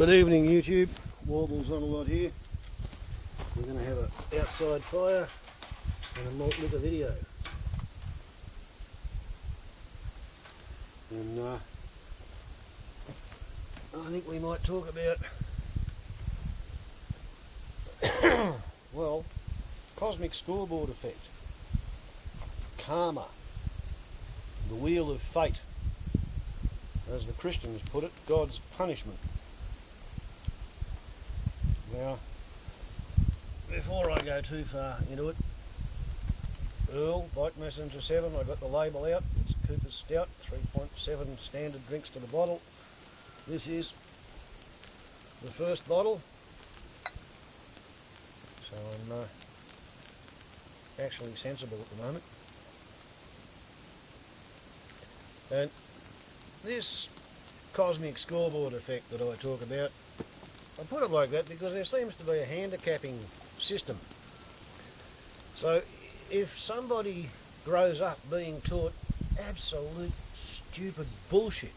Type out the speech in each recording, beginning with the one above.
Good evening, YouTube. Warbles on a lot here. We're going to have an outside fire and a malt liquor video. And I think we might talk about, well, Cosmic Scoreboard effect, karma, the wheel of fate, as the Christians put it, God's punishment. Now, before I go too far into it, Earl, Bike Messenger 7, I got the label out. It's Cooper's Stout, 3.7 standard drinks to the bottle. This is the first bottle. So I'm actually sensible at the moment. And this Cosmic Scoreboard effect that I talk about, I put it like that because there seems to be a handicapping system. So if somebody grows up being taught absolute stupid bullshit,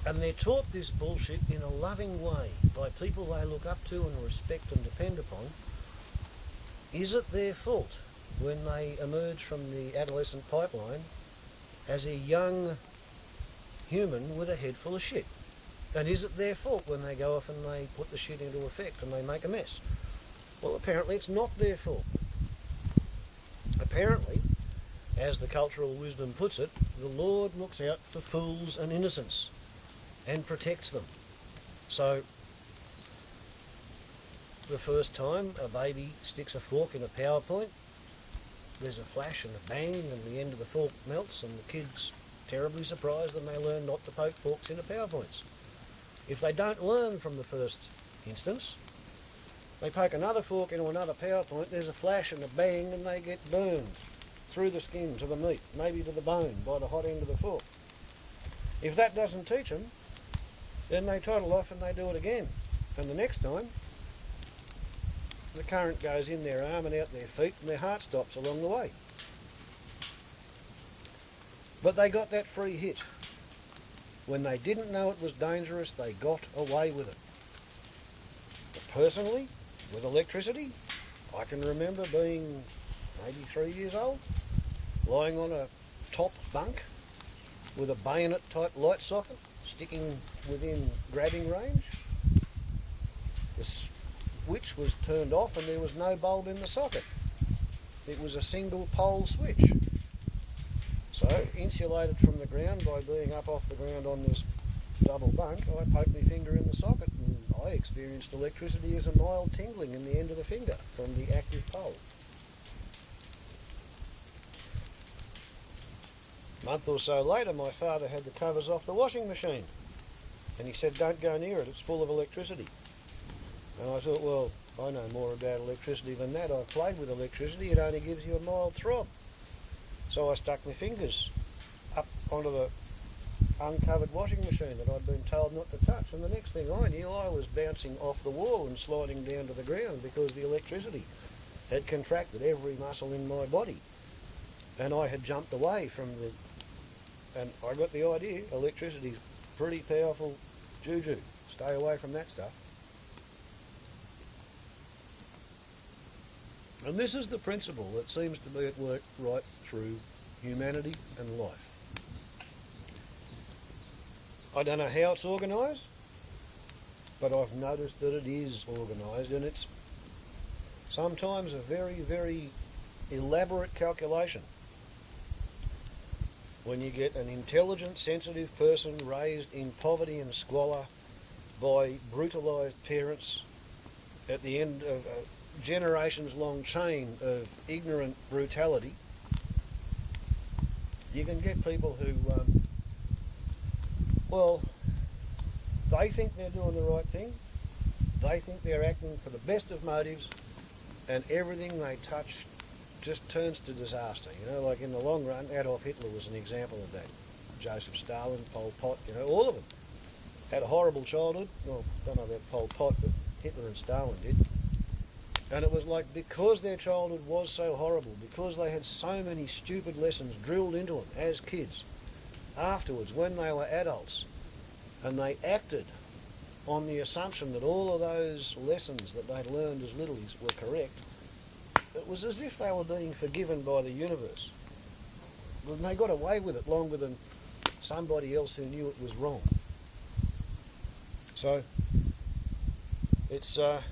and they're taught this bullshit in a loving way by people they look up to and respect and depend upon, is it their fault when they emerge from the adolescent pipeline as a young human with a head full of shit? And is it their fault when they go off and they put the shit into effect and they make a mess? Well, apparently it's not their fault. Apparently, as the cultural wisdom puts it, the Lord looks out for fools and innocents and protects them. So, the first time a baby sticks a fork in a PowerPoint, there's a flash and a bang and the end of the fork melts and the kid's terribly surprised and they learn not to poke forks into PowerPoints. If they don't learn from the first instance, they poke another fork into another PowerPoint, there's a flash and a bang and they get burned through the skin to the meat, maybe to the bone by the hot end of the fork. If that doesn't teach them, then they toddle off and they do it again. And the next time, the current goes in their arm and out their feet and their heart stops along the way. But they got that free hit. When they didn't know it was dangerous, they got away with it. But personally, with electricity, I can remember being maybe 3 years old, lying on a top bunk with a bayonet type light socket sticking within grabbing range. The switch was turned off and there was no bulb in the socket. It was a single pole switch. So, insulated from the ground by being up off the ground on this double bunk, I poked my finger in the socket and I experienced electricity as a mild tingling in the end of the finger from the active pole. A month or so later, my father had the covers off the washing machine and he said, "Don't go near it, it's full of electricity." And I thought, well, I know more about electricity than that. I've played with electricity, it only gives you a mild throb. So I stuck my fingers up onto the uncovered washing machine that I'd been told not to touch, and the next thing I knew, I was bouncing off the wall and sliding down to the ground because the electricity had contracted every muscle in my body. And I had jumped away from and I got the idea, electricity's pretty powerful juju. Stay away from that stuff. And this is the principle that seems to be at work right through humanity and life. I don't know how it's organised, but I've noticed that it is organised, and it's sometimes a very, very elaborate calculation. When you get an intelligent, sensitive person raised in poverty and squalor by brutalised parents at the end of a generations-long chain of ignorant brutality, you can get people who, well, they think they're doing the right thing, they think they're acting for the best of motives, and everything they touch just turns to disaster. You know, like in the long run, Adolf Hitler was an example of that. Joseph Stalin, Pol Pot, you know, all of them had a horrible childhood. Well, I don't know about Pol Pot, but Hitler and Stalin did. And it was like, because their childhood was so horrible, because they had so many stupid lessons drilled into them as kids, afterwards, when they were adults, and they acted on the assumption that all of those lessons that they'd learned as littlies were correct, it was as if they were being forgiven by the universe. And they got away with it longer than somebody else who knew it was wrong. So it's an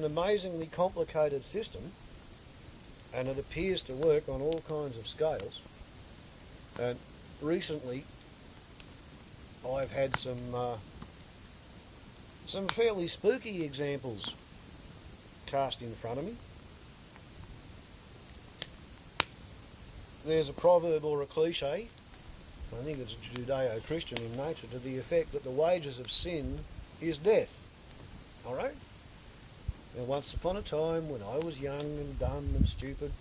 amazingly complicated system, and it appears to work on all kinds of scales. And recently I've had some fairly spooky examples cast in front of me. There's a proverb or a cliche, I think it's Judeo-Christian in nature, to the effect that the wages of sin is death. Alright? And once upon a time, when I was young and dumb and stupid,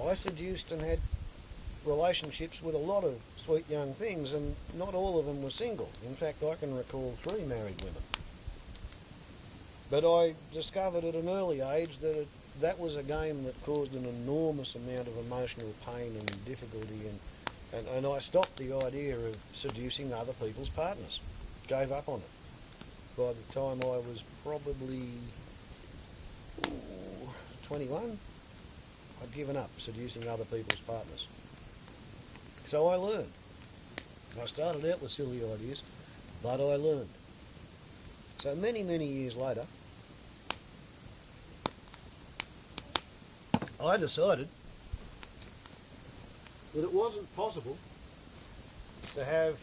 I seduced and had relationships with a lot of sweet young things, and not all of them were single. In fact, I can recall 3 married women. I discovered at an early age that that was a game that caused an enormous amount of emotional pain and difficulty, and I stopped the idea of seducing other people's partners. Gave up on it. By the time I was probably 21, I'd given up seducing other people's partners. So I learned. I started out with silly ideas, but I learned. So many, many years later, I decided that it wasn't possible to have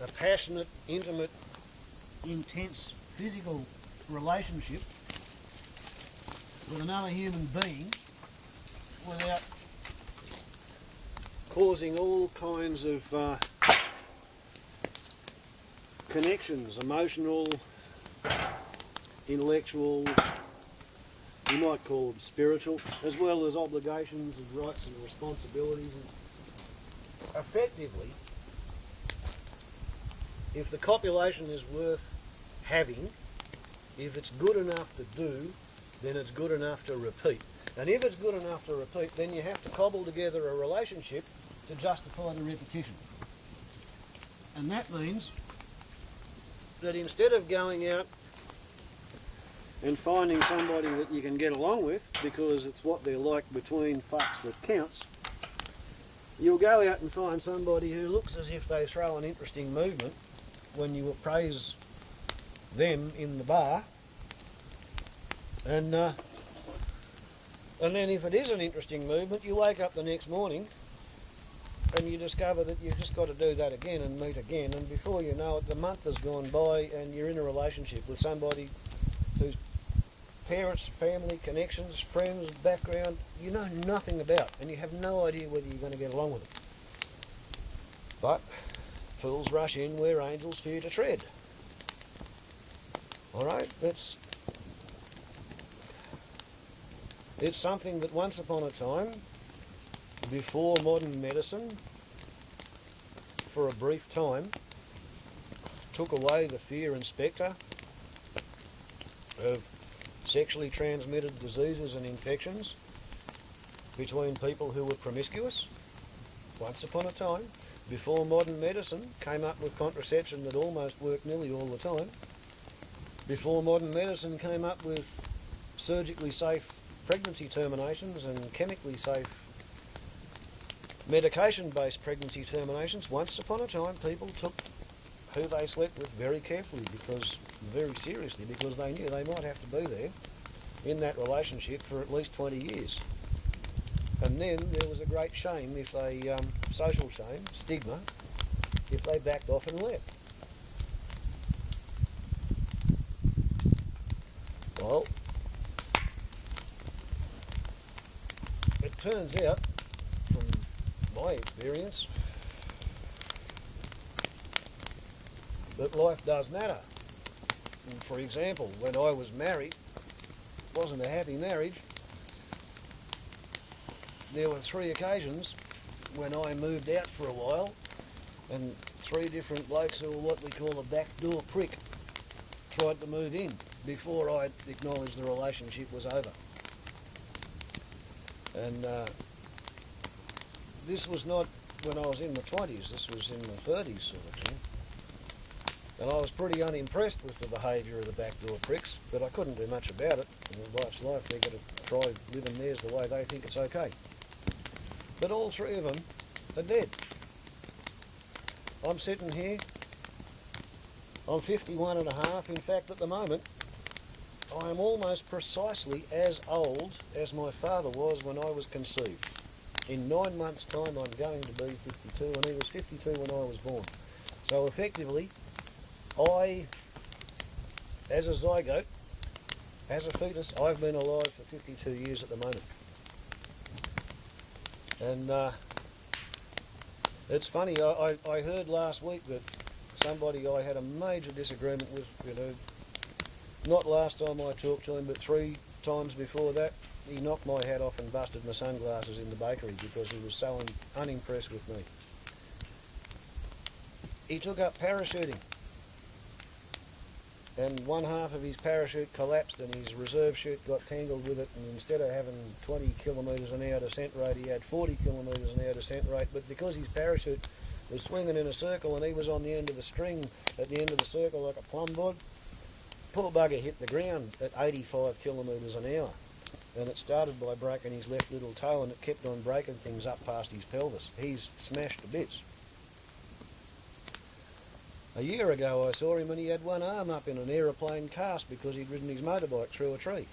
a passionate, intimate, intense physical relationship with another human being without causing all kinds of connections, emotional, intellectual, you might call them spiritual, as well as obligations and rights and responsibilities. And effectively, if the copulation is worth having, if it's good enough to do, then it's good enough to repeat. And if it's good enough to repeat, then you have to cobble together a relationship to justify the repetition. And that means that instead of going out and finding somebody that you can get along with, because it's what they're like between fucks that counts, you'll go out and find somebody who looks as if they throw an interesting movement when you appraise them in the bar, and then if it is an interesting movement, you wake up the next morning and you discover that you've just got to do that again and meet again, and before you know it, the month has gone by and you're in a relationship with somebody whose parents, family, connections, friends, background, you know nothing about, and you have no idea whether you're going to get along with them. But fools rush in where angels fear to tread. Alright, it's something that once upon a time, before modern medicine, for a brief time, took away the fear and spectre of sexually transmitted diseases and infections between people who were promiscuous. Once upon a time, before modern medicine came up with contraception that almost worked nearly all the time, before modern medicine came up with surgically safe pregnancy terminations and chemically safe medication-based pregnancy terminations, once upon a time people took who they slept with very carefully, very seriously, because they knew they might have to be there in that relationship for at least 20 years. And then there was a great shame if they, social shame, stigma, if they backed off and left. Well, it turns out, from my experience, that life does matter. And for example, when I was married, it wasn't a happy marriage. There were 3 occasions when I moved out for a while, and 3 different blokes who were what we call a backdoor prick tried to move in before I acknowledged the relationship was over. And this was not when I was in my 20s. This was in my 30s sort of thing. And I was pretty unimpressed with the behaviour of the backdoor pricks, but I couldn't do much about it. In life's life, they've got to try living theirs the way they think it's okay. But all three of them are dead. I'm sitting here, I'm 51 and a half. In fact, at the moment, I am almost precisely as old as my father was when I was conceived. In 9 months' time, I'm going to be 52, and he was 52 when I was born. So effectively, I, as a zygote, as a fetus, I've been alive for 52 years at the moment. And it's funny, I heard last week that somebody I had a major disagreement with, you know, not last time I talked to him, but 3 times before that, he knocked my hat off and busted my sunglasses in the bakery because he was so unimpressed with me. He took up parachuting, and one half of his parachute collapsed and his reserve chute got tangled with it, and instead of having 20 kilometres an hour descent rate, he had 40 kilometres an hour descent rate, but because his parachute was swinging in a circle and he was on the end of the string at the end of the circle like a plumb board, poor bugger hit the ground at 85 kilometres an hour. And it started by breaking his left little toe, and it kept on breaking things up past his pelvis. He's smashed to bits. A year ago I saw him and he had one arm up in an aeroplane cast because he'd ridden his motorbike through a tree.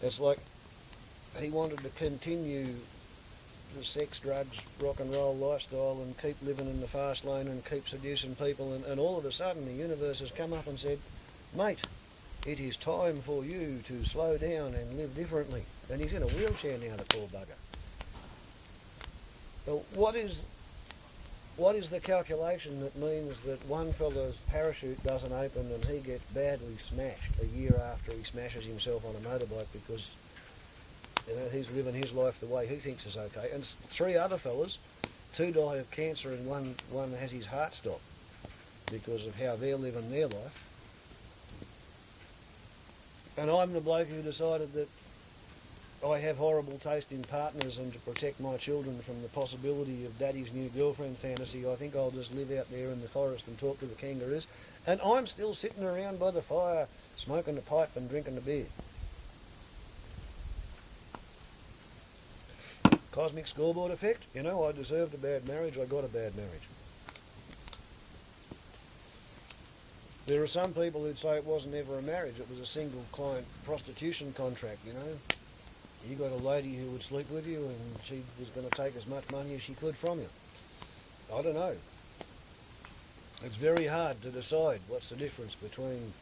It's like he wanted to continue the sex, drugs, rock and roll lifestyle and keep living in the fast lane and keep seducing people, and all of a sudden the universe has come up and said, mate, it is time for you to slow down and live differently. And he's in a wheelchair now, the poor bugger. So what is the calculation that means that one fella's parachute doesn't open and he gets badly smashed a year after he smashes himself on a motorbike because, you know, he's living his life the way he thinks is okay, and 3 other fellas, 2 die of cancer and one has his heart stopped because of how they're living their life. And I'm the bloke who decided that I have horrible taste in partners, and to protect my children from the possibility of daddy's new girlfriend fantasy, I think I'll just live out there in the forest and talk to the kangaroos. And I'm still sitting around by the fire, smoking a pipe and drinking a beer. Cosmic Scoreboard effect. You know, I deserved a bad marriage, I got a bad marriage. There are some people who'd say it wasn't ever a marriage, it was a single client prostitution contract, you know. You got a lady who would sleep with you and she was going to take as much money as she could from you. I don't know. It's very hard to decide what's the difference between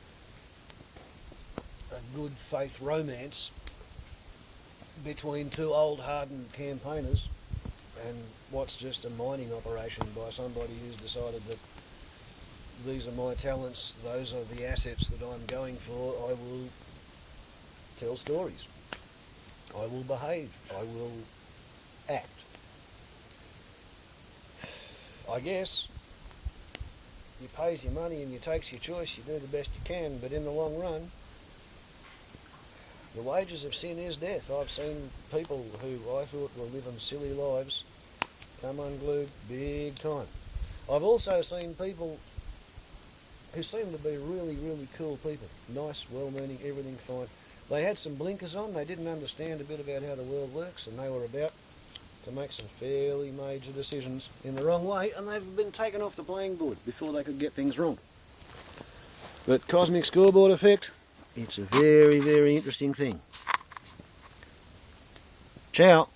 a good faith romance between 2 old hardened campaigners and what's just a mining operation by somebody who's decided that these are my talents, those are the assets that I'm going for, I will tell stories, I will behave, I will act. I guess you pays your money and you takes your choice, you do the best you can, but in the long run, the wages of sin is death. I've seen people who I thought were living silly lives come unglued big time. I've also seen people who seem to be really, really cool people. Nice, well-meaning, everything fine. They had some blinkers on, they didn't understand a bit about how the world works, and they were about to make some fairly major decisions in the wrong way, and they've been taken off the playing board before they could get things wrong. But Cosmic Scoreboard effect, it's a very, very interesting thing. Ciao.